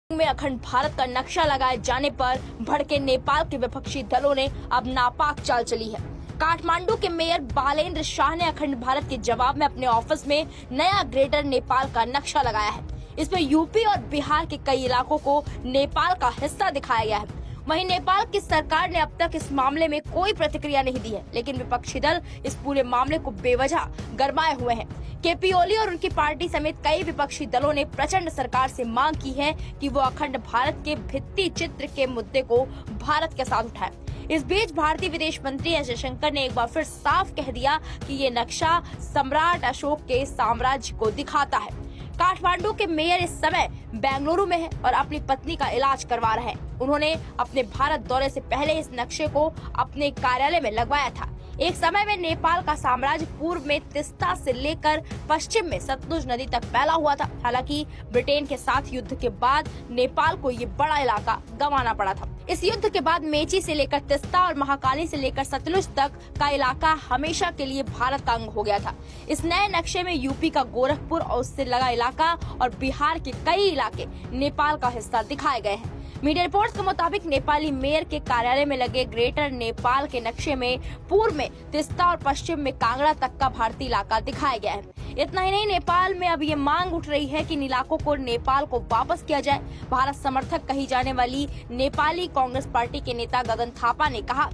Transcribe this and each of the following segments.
में अखंड भारत का नक्शा लगाए जाने पर भड़के नेपाल के विपक्षी दलों ने अब नापाक चाल चली है। काठमांडू के मेयर बालेंद्र शाह ने अखंड भारत के जवाब में अपने ऑफिस में नया ग्रेटर नेपाल का नक्शा लगाया है। इसमें यूपी और बिहार के कई इलाकों को नेपाल का हिस्सा दिखाया गया है। वहीं नेपाल की सरकार ने अब तक इस मामले में कोई प्रतिक्रिया नहीं दी है, लेकिन विपक्षी दल इस पूरे मामले को बेवजह गरमाए हुए हैं। केपी ओली और उनकी पार्टी समेत कई विपक्षी दलों ने प्रचंड सरकार से मांग की है कि वो अखंड भारत के भित्ति चित्र के मुद्दे को भारत के साथ उठाए। इस बीच भारतीय विदेश मंत्री एस जयशंकर ने एक बार फिर साफ कह दिया कि ये नक्शा सम्राट अशोक के साम्राज्य को दिखाता है। काठमांडू के मेयर इस समय बेंगलुरु में है और अपनी पत्नी का इलाज करवा रहे हैं। उन्होंने अपने भारत दौरे से पहले इस नक्शे को अपने कार्यालय में लगवाया था। एक समय में नेपाल का साम्राज्य पूर्व में तिस्ता से लेकर पश्चिम में सतलुज नदी तक फैला हुआ था। हालांकि ब्रिटेन के साथ युद्ध के बाद नेपाल को ये बड़ा इलाका गंवाना पड़ा था। इस युद्ध के बाद मेची से लेकर तिस्ता और महाकाली से लेकर सतलुज तक का इलाका हमेशा के लिए भारत का अंग हो गया था। इस नए नक्शे में यूपी का गोरखपुर और उससे लगा इलाका और बिहार के कई इलाके नेपाल का हिस्सा दिखाए गए हैं। मीडिया रिपोर्ट्स के मुताबिक नेपाली मेयर के कार्यालय में लगे ग्रेटर नेपाल के नक्शे में पूर्व में तिस्ता और पश्चिम में कांगड़ा तक का भारतीय इलाका दिखाया गया है। इतना ही नहीं, नेपाल में अब ये मांग उठ रही है कि इन इलाकों को नेपाल को वापस किया जाए। भारत समर्थक कही जाने वाली नेपाली कांग्रेस पार्टी के नेता गगन थापा ने कहा,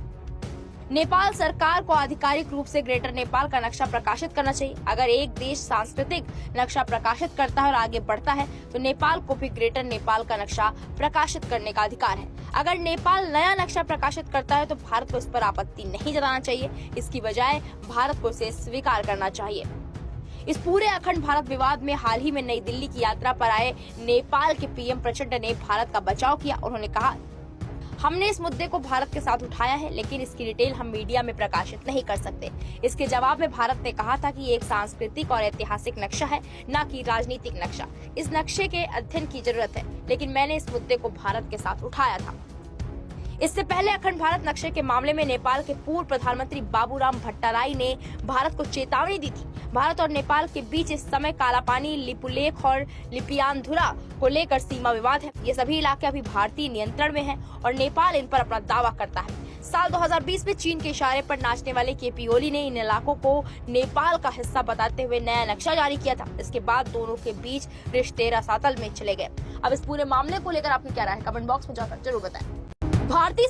नेपाल सरकार को आधिकारिक रूप से ग्रेटर नेपाल का नक्शा प्रकाशित करना चाहिए। अगर एक देश सांस्कृतिक नक्शा प्रकाशित करता है और आगे बढ़ता है तो नेपाल को भी ग्रेटर नेपाल का नक्शा प्रकाशित करने का अधिकार है। अगर नेपाल नया नक्शा प्रकाशित करता है तो भारत को इस पर आपत्ति नहीं जताना चाहिए। इसकी बजाय भारत को इसे स्वीकार करना चाहिए। इस पूरे अखंड भारत विवाद में हाल ही में नई दिल्ली की यात्रा पर आए नेपाल के पीएम प्रचंड ने भारत का बचाव किया। उन्होंने कहा, हमने इस मुद्दे को भारत के साथ उठाया है, लेकिन इसकी डिटेल हम मीडिया में प्रकाशित नहीं कर सकते। इसके जवाब में भारत ने कहा था कि ये एक सांस्कृतिक और ऐतिहासिक नक्शा है, न कि राजनीतिक नक्शा। इस नक्शे के अध्ययन की जरूरत है, लेकिन मैंने इस मुद्दे को भारत के साथ उठाया था। इससे पहले अखंड भारत नक्शे के मामले में नेपाल के पूर्व प्रधानमंत्री बाबूराम भट्टाराई ने भारत को चेतावनी दी थी। भारत और नेपाल के बीच इस समय कालापानी, लिपुलेख और लिपियानधुरा को लेकर सीमा विवाद है। ये सभी इलाके अभी भारतीय नियंत्रण में हैं और नेपाल इन पर अपना दावा करता है। साल 2020 में चीन के इशारे पर नाचने वाले केपी ओली ने इन इलाकों को नेपाल का हिस्सा बताते हुए नया नक्शा जारी किया था। इसके बाद दोनों के बीच रिश्ते रसातल में चले गए। अब इस पूरे मामले को लेकर आपकी क्या राय है? कमेंट बॉक्स में जाकर जरूर बताएं। भारतीय